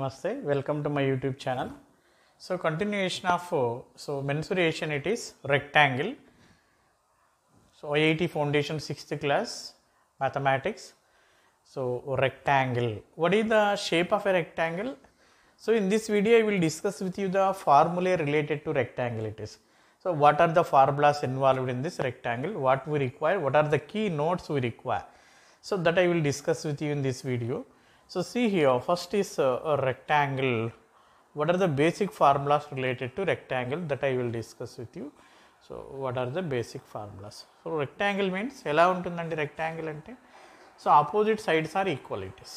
Namaste, welcome to my YouTube channel. So continuation of mensuration, it is rectangle. So IIT Foundation 6th class mathematics. So rectangle. What is the shape of a rectangle? So in this video I will discuss with you the formulae related to rectangle it is. So what are the formulas involved in this rectangle? What we require? What are the key notes we require? So that I will discuss with you in this video. So see here, first is a rectangle. What are the basic formulas related to rectangle that I will discuss with you. So what are the basic formulas? So rectangle means ఎలా ఉంటుందండి rectangle అంటే, so opposite sides are equal, it is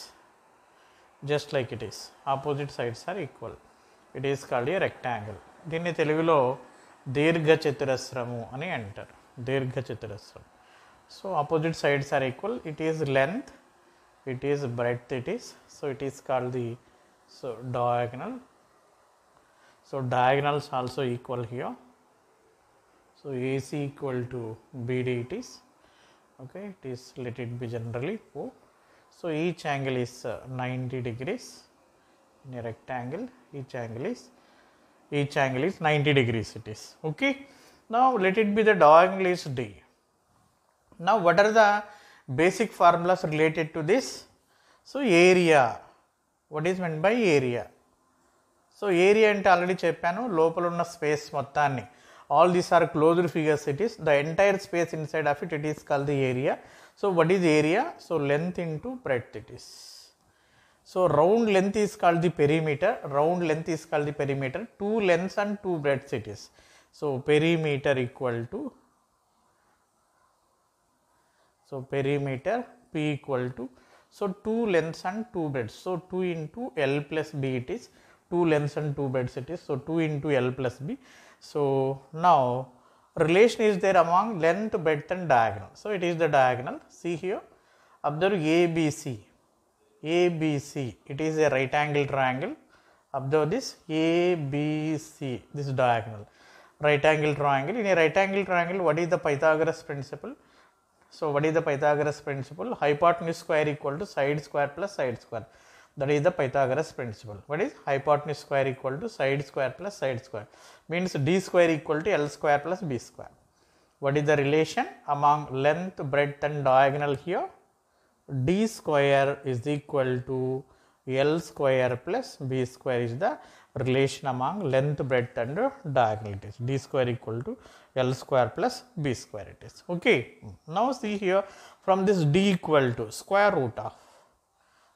just like it is, opposite sides are equal, it is called a rectangle. దీన్ని తెలుగులో దీర్ఘ చతురస్రము అని అంటారు, దీర్ఘ చతురస్రం. So opposite sides are equal, it is length, it is breadth, it is, so it is called the diagonal. So diagonals also equal here, so AC equal to BD it is, okay, it is, let it be generally O. So each angle is 90 degrees in a rectangle, each angle is 90 degrees it is, okay. Now let it be the diagonal is D. Now what are the basic formulas related to this? So area, what is meant by area? So area ante already cheppanu, lopala unna space mottaanni, all these are closed figures, it is the entire space inside of it, it is called the area. So what is area? So length into breadth it is. So round length is called the perimeter, round length is called the perimeter, two lengths and two breadths it is. So perimeter equal to, so perimeter P equal to, so two lengths and two breadths, so 2 into L plus B it is, two lengths and two breadths it is, so 2 into L plus B. So now relation is there among length, breadth and diagonal. So it is the diagonal. See here, observe ABC, ABC, it is a right angle triangle. Observe this ABC, this diagonal, right angle triangle. In a right angle triangle, what is the Pythagoras principle? So what is the Pythagoras principle? Hypotenuse square equal to side square plus side square. That is the Pythagoras principle. What is hypotenuse square equal to side square plus side square? Means D square equal to L square plus B square. What is the relation among length, breadth and diagonal here? D square is equal to L square plus B square is the relation among length, breadth and diagonal. It is D square equal to L square plus B square it is, okay. Now see here, from this D equal to square root of,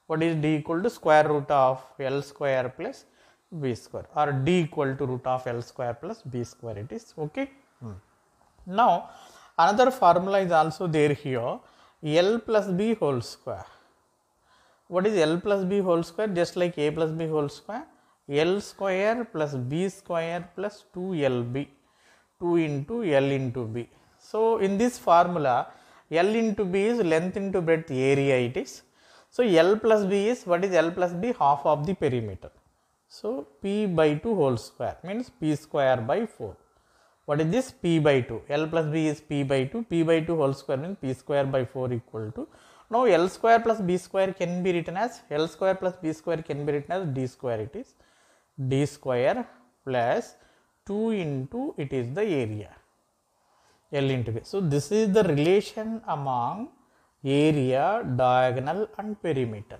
what is D equal to square root of L square plus B square, or D equal to root of L square plus B square it is, okay. Now another formula is also there here, L plus B whole square. What is L plus B whole square? Just like A plus B whole square, L square plus B square plus 2LB, 2 into L into B. So in this formula, L into B is length into breadth area it is. So L plus B is, what is L plus B? Half of the perimeter. So P by 2 whole square means P square by 4. What is this? P by 2. L plus B is P by 2. P by 2 whole square means P square by 4 equal to. Now L square plus B square can be written as, L square plus B square can be written as D square it is. D square plus 2 into, it is the area, L into B. So this is the relation among area, diagonal and perimeter.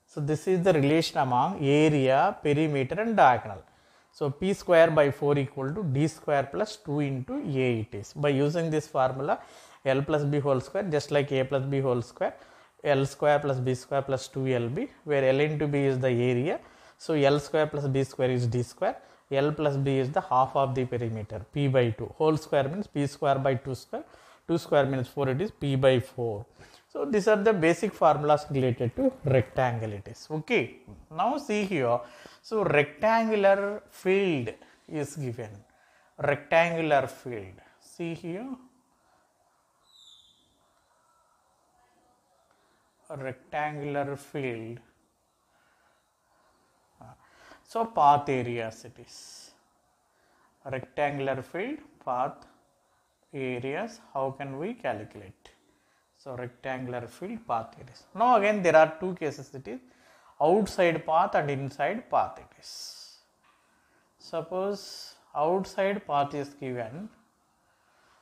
So this is the relation among area, perimeter and diagonal. So P square by 4 equal to D square plus 2 into A it is. By using this formula, L plus B whole square, just like A plus B whole square, L square plus B square plus 2LB, where L into B is the area. So L square plus B square is D square, L plus B is the half of the perimeter, P by 2. Whole square means P square by 2 square, 2 square means 4, it is P by 4. So these are the basic formulas related to rectangle it is, okay. Now see here, so rectangular field is given, rectangular field, see here, a rectangular field. So path areas it is, rectangular field, path areas, how can we calculate? So rectangular field path areas. Now again there are two cases it is, outside path and inside path it is. Suppose outside path is given,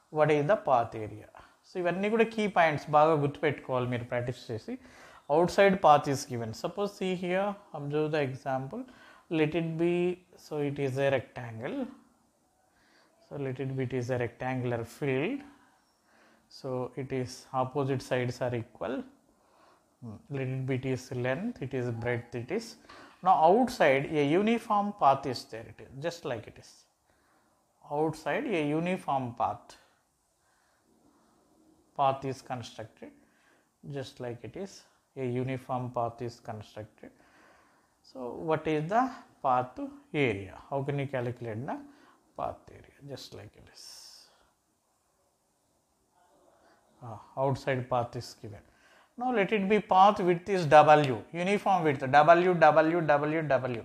what is the path area? So ఇవన్నీ కూడా key points బాగా గుర్తుపెట్టుకోవాలి మీరు practice చేసి. Outside path is given. Suppose see here, observe the example. Let it be, so it is a rectangle. So let it be, it is a rectangular field. So it is opposite sides are equal. Let it be, it is length, it is breadth, it is. Now outside a uniform path is there, it is just like it is. Outside a uniform path is constructed just like it is. A uniform path is constructed. So what is the path area? How can you calculate the path area? Just like it is. Outside path is given. Now let it be path width is W, uniform width W, W, W, W.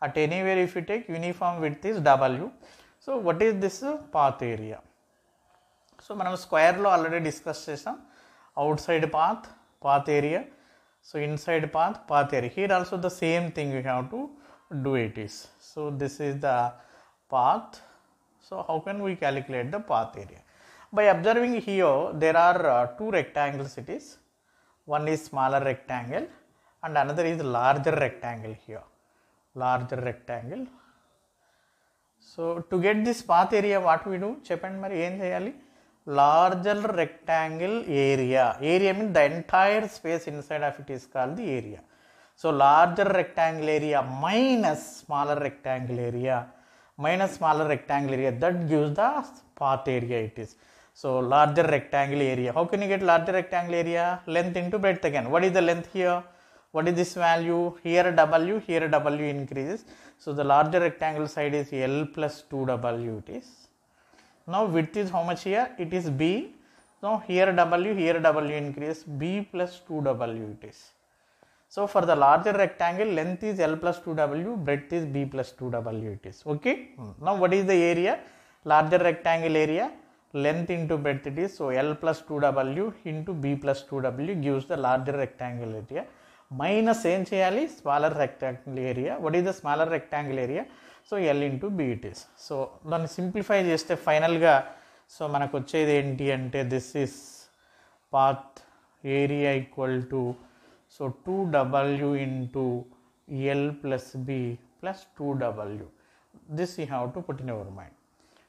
At anywhere if you take, uniform width is W. So what is this path area? So మనం square లో already discuss చేసాం. Outside path area, so inside path area. Here also the same thing you have to do it is. So this is the path. So how can we calculate the path area? By observing here, there are two rectangles it is. One is smaller rectangle and another is larger rectangle here. Larger rectangle. So to get this path area, what we do? చెప్పండి మరి ఏం చేయాలి? Larger rectangle area. Area means the entire space inside of it is called the area. So larger rectangle area minus smaller rectangle area. Minus smaller rectangle area, that gives the path area it is. So larger rectangle area. How can you get larger rectangle area? Length into breadth again. What is the length here? What is this value? Here W, here W increases. So the larger rectangle side is L plus 2W it is. Now width is how much here? It is B. Now here W increase, B plus 2W it is. So for the larger rectangle, length is L plus 2W, breadth is B plus 2W it is. Okay. Now what is the area? Larger rectangle area, length into breadth it is. So L plus 2W into B plus 2W gives the larger rectangle area. Minus ఏం చేయాలి? Smaller rectangle area. What is the smaller rectangle area? So L into B it is. So దాన్ని simplify చేస్తే ఫైనల్గా so మనకు వచ్చేది ఏంటి అంటే this is path area equal to so 2W into L plus B plus 2W. This you have to put in your mind.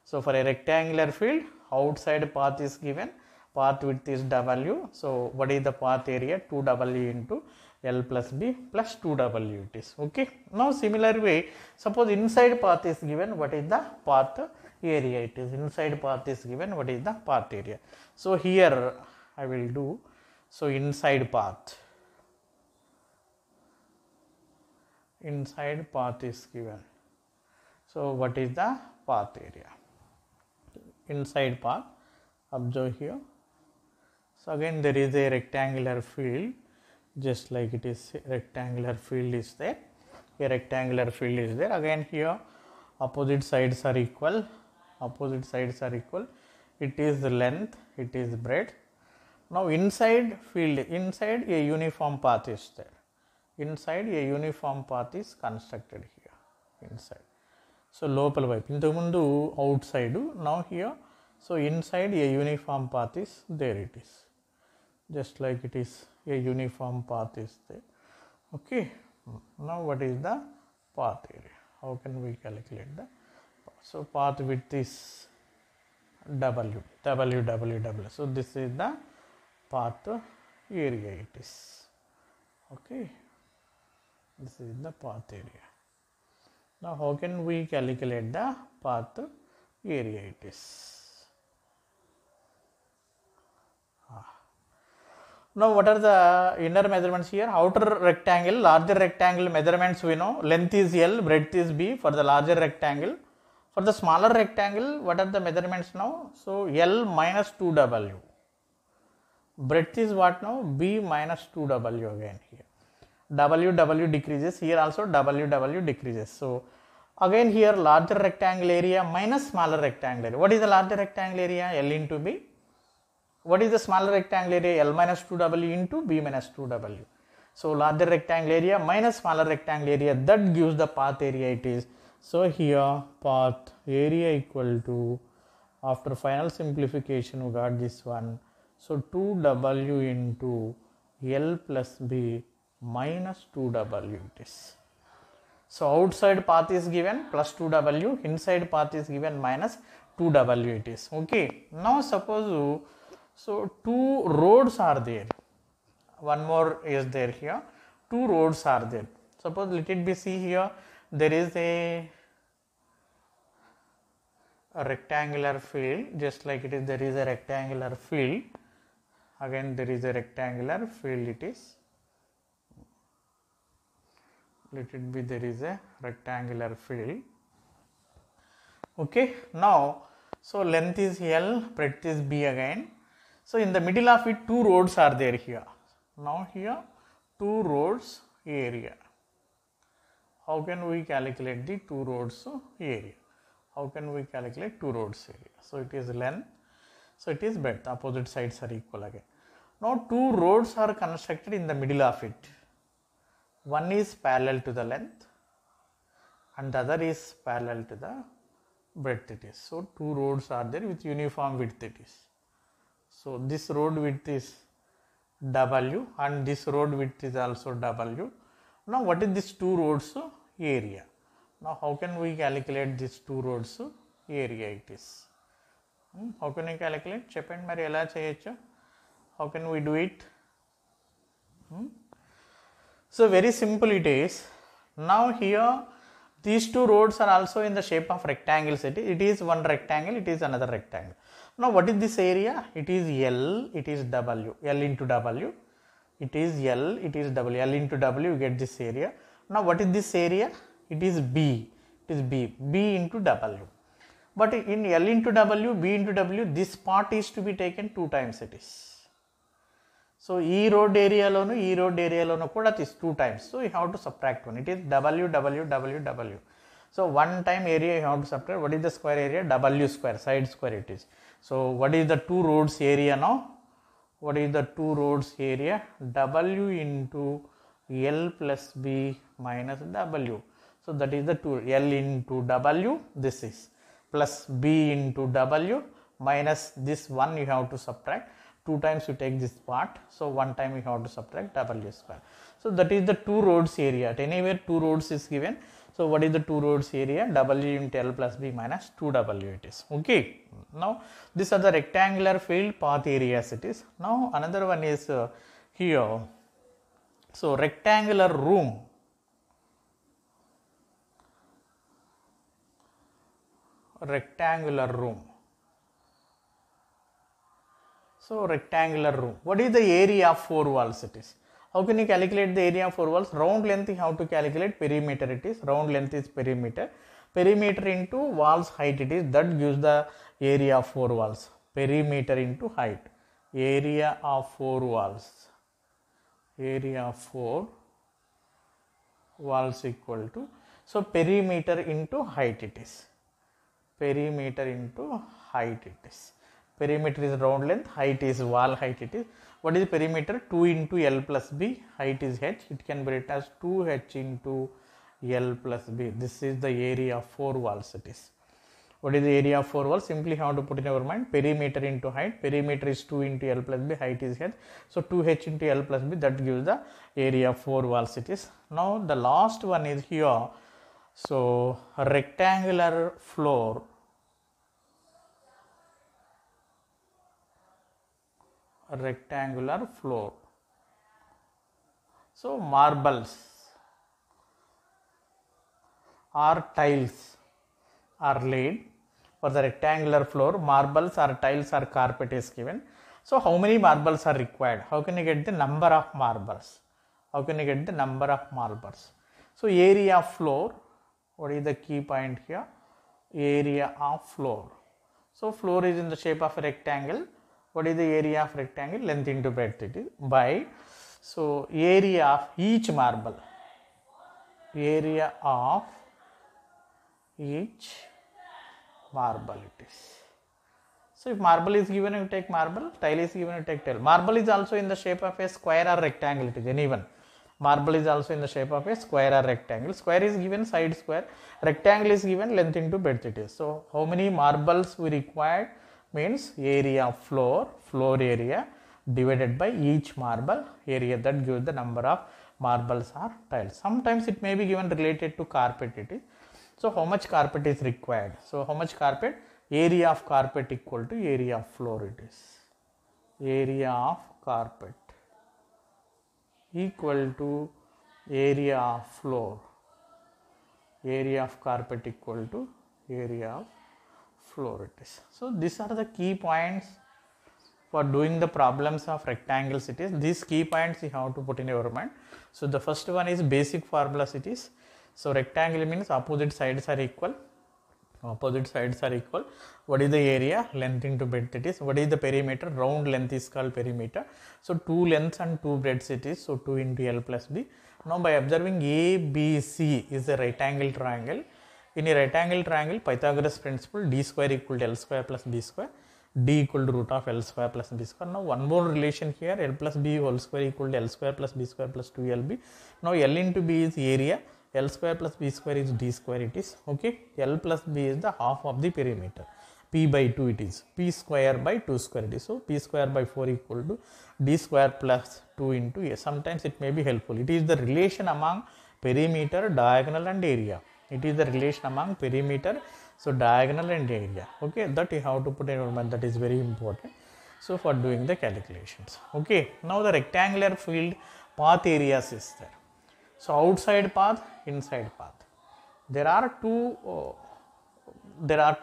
So for a rectangular field, outside path is given, path width is W. So what is the path area? 2W into L plus B plus 2W it is. Okay. Now similar way, suppose inside path is given, what is the path area it is? Inside path is given, what is the path area? So here I will do, so inside path. Inside path is given. So what is the path area? Inside path, observe here. So again there is a rectangular field, just like it is rectangular field is there. A rectangular field is there. Again here opposite sides are equal. Opposite sides are equal. It is length, it is breadth. Now inside field, inside a uniform path is there. Inside a uniform path is constructed here. Inside. So లోపల వైపు ఇంతకుముందు out side, now here so inside a uniform path is there it is. Just like it is a uniform path is there. Okay. Now what is the path area? How can we calculate the path? So path width is W. So this is the path area it is. Okay. This is the path area. Now how can we calculate the path area it is? Now what are the inner measurements here? Outer rectangle, larger rectangle measurements we know. Length is L, breadth is B for the larger rectangle. For the smaller rectangle, what are the measurements now? So L minus 2W. Breadth is what now? B minus 2W again here. W decreases, here also W decreases. So again here larger rectangle area minus smaller rectangle area. What is the larger rectangle area? L into B. What is the smaller rectangle area? L minus 2W into B minus 2W. So larger rectangle area minus smaller rectangle area, that gives the path area it is. So here path area equal to, after final simplification we got this one. So 2W into L plus B minus 2W it is. So outside path is given plus 2W, inside path is given minus 2W it is. Okay. Now suppose, so two roads are there. One more is there here. Two roads are there. Suppose let it be, see here, there is a rectangular field, just like it is, there is a rectangular field. Again there is a rectangular field it is. Let it be, there is a rectangular field. Okay. Now, so length is L, breadth is B again. So in the middle of it, two roads are there here. Now here, two roads area. How can we calculate the two roads area? How can we calculate two roads area? So it is length, so it is breadth, opposite sides are equal again. Now two roads are constructed in the middle of it. One is parallel to the length and the other is parallel to the breadth it is. So two roads are there with uniform width it is. So this road width is W and this road width is also W. Now what is this two roads area? Now how can we calculate this two roads area it is? How can we calculate? Cheppandi mari ela cheyochu? How can we do it? So very simple it is. Now here these two roads are also in the shape of rectangles. It is one rectangle, it is another rectangle. Now what is this area? It is L, it is W, L into W. It is L, it is W, L into W, you get this area. Now what is this area? It is B, it is B, B into W. But in L into W, B into W, this part is to be taken two times it is. So E road area lono kuda this two times. So you have to subtract one. It is W, W, W, W. So one time area you have to subtract. What is the square area? W square, side square it is. So what is the two roads area now? What is the two roads area? W into L plus B minus W. So that is the two, L into W, this is, plus B into W minus this one you have to subtract. Two times you take this part, so one time you have to subtract W square. So that is the two roads area. At anywhere two roads is given. So what is the two roads area? W into L plus B minus 2W it is. Okay. Now these are the rectangular field path areas it is. Now another one is here. So rectangular room. Rectangular room. So rectangular room. What is the area of four walls it is? How can you calculate the area of four walls? Round length you have to calculate, perimeter it is. Round length is perimeter. Perimeter into walls height it is. That gives the area of four walls. Perimeter into height. Area of four walls. Area of four walls equal to. So perimeter into height it is. Perimeter into height it is. Perimeter is round length, height is wall height it is. What is perimeter? 2 into L plus B, height is H. It can be written as 2H into L plus B. This is the area of four walls it is. What is the area of four walls? Simply have to put in our mind, perimeter into height. Perimeter is 2 into L plus B, height is H. So 2H into L plus B, that gives the area of four walls it is. Now the last one is here. So rectangular floor. Rectangular floor. So marbles or tiles are laid for the rectangular floor. Marbles or tiles or carpet is given. So how many marbles are required? How can you get the number of marbles? How can you get the number of marbles? So area of floor. What is the key point here? Area of floor. So floor is in the shape of a rectangle. What is the area of rectangle? Length into breadth it is by. So area of each marble. Area of each marble it is. So if marble is given, you take marble. Tile is given, you take tile. Marble is also in the shape of a square or rectangle it is, anyone. Marble is also in the shape of a square or rectangle. Square is given side square, rectangle is given length into breadth it is. So how many marbles we required means area of floor area divided by each marble area, that gives the number of marbles or tiles. Sometimes it may be given related to carpet it is. So how much carpet is required? So how much carpet? Area of carpet equal to area of floor it is. Area of carpet equal to area of floor. Area of carpet equal to area of floor it is. So these are the key points for doing the problems of rectangles it is. These key points you have to put in your mind. So the first one is basic formulas it is. So rectangle means opposite sides are equal. Opposite sides are equal. What is the area? Length into breadth it is. What is the perimeter? Round length is called perimeter. So 2 lengths and 2 breadths it is. So 2 into L plus B. Now by observing A, B, C is a right angle triangle. In a right angle triangle, Pythagoras principle, D square equal to L square plus B square. D equal to root of L square plus B square. Now one more relation here, L plus B whole square equal to L square plus B square plus 2LB. Now L into B is area. L square plus B square is D square it is. Okay. L plus B is the half of the perimeter. P by 2 it is. P square by 2 square it is. So P square by 4 equal to D square plus 2 into A. Sometimes it may be helpful. It is the relation among perimeter, diagonal and area. It is the relation among perimeter, so diagonal and area. Okay. That you have to put in your mind. That is very important. So for doing the calculations. Okay. Now the rectangular field path areas is there. So outside path, inside path. There are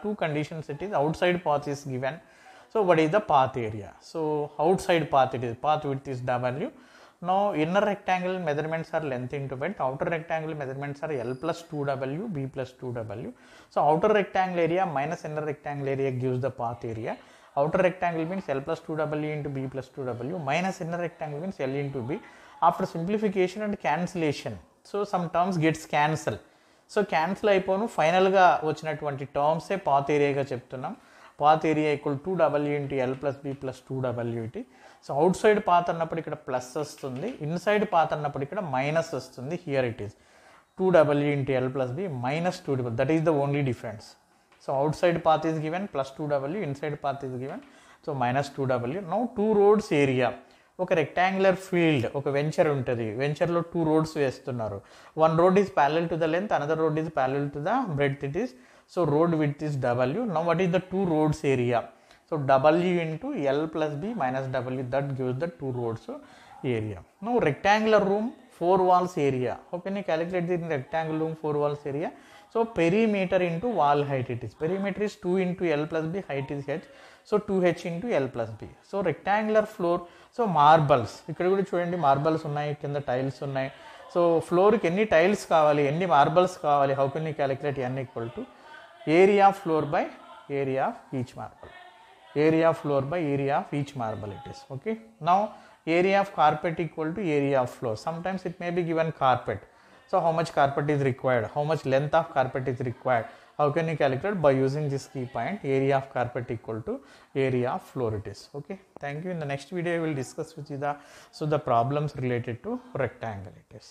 two conditions it is. Outside path is given. So what is the path area? So outside path it is, path width is W. Now inner rectangle measurements are length into breadth. Outer rectangle measurements are L plus 2W, B plus 2W. So outer rectangle area minus inner rectangle area gives the path area. Outer rectangle means L plus 2W into B plus 2W minus inner rectangle means L into B. After simplification and cancellation, so some terms gets cancelled. So cancel అయిపోను ఫైనల్గా వచ్చినటువంటి టర్మ్సే path ఏరియాగా చెప్తున్నాం. Path area equal 2W into L plus B plus 2W ఇటీ. So out side path అన్నప్పుడు ఇక్కడ plus వస్తుంది, ఇన్సైడ్ పాత్ అన్నప్పుడు ఇక్కడ మైనస్ వస్తుంది. Here it is 2W into L plus B minus 2W. That is the only difference. So out side path is given plus 2W, inside path is given so minus 2W. Now 2 roads area. ఒక rectangular field, ఒక venture ఉంటుంది, వెంచర్లో 2 roads వేస్తున్నారు. One road is parallel to the length, another road is parallel to the breadth it is. So road width is W. Now what is the 2 roads area? So W into L plus B minus W, that gives the 2 roads area. Now rectangular room 4 walls area. How can you calculate the rectangular room 4 walls area? So perimeter into wall height it is. Perimeter is 2 into L plus B, height is h. So 2h into L plus B. So rectangular floor. So marbles. ఇక్కడ కూడా చూడండి marbles ఉన్నాయి, కింద tiles ఉన్నాయి. So ఫ్లోర్కి ఎన్ని tiles కావాలి, ఎన్ని మార్బల్స్ కావాలి? How can you calculate n equal to area of floor by area of each marble. Area of floor by area of each marble it is. Okay. Now area of carpet equal to area of floor. Sometimes it may be given carpet. So how much carpet is required? How much length of carpet is required? How can you calculate? By using this key point, area of carpet equal to area of floor it is. Okay. Thank you. In the next video I will discuss with you the problems related to rectangle it is.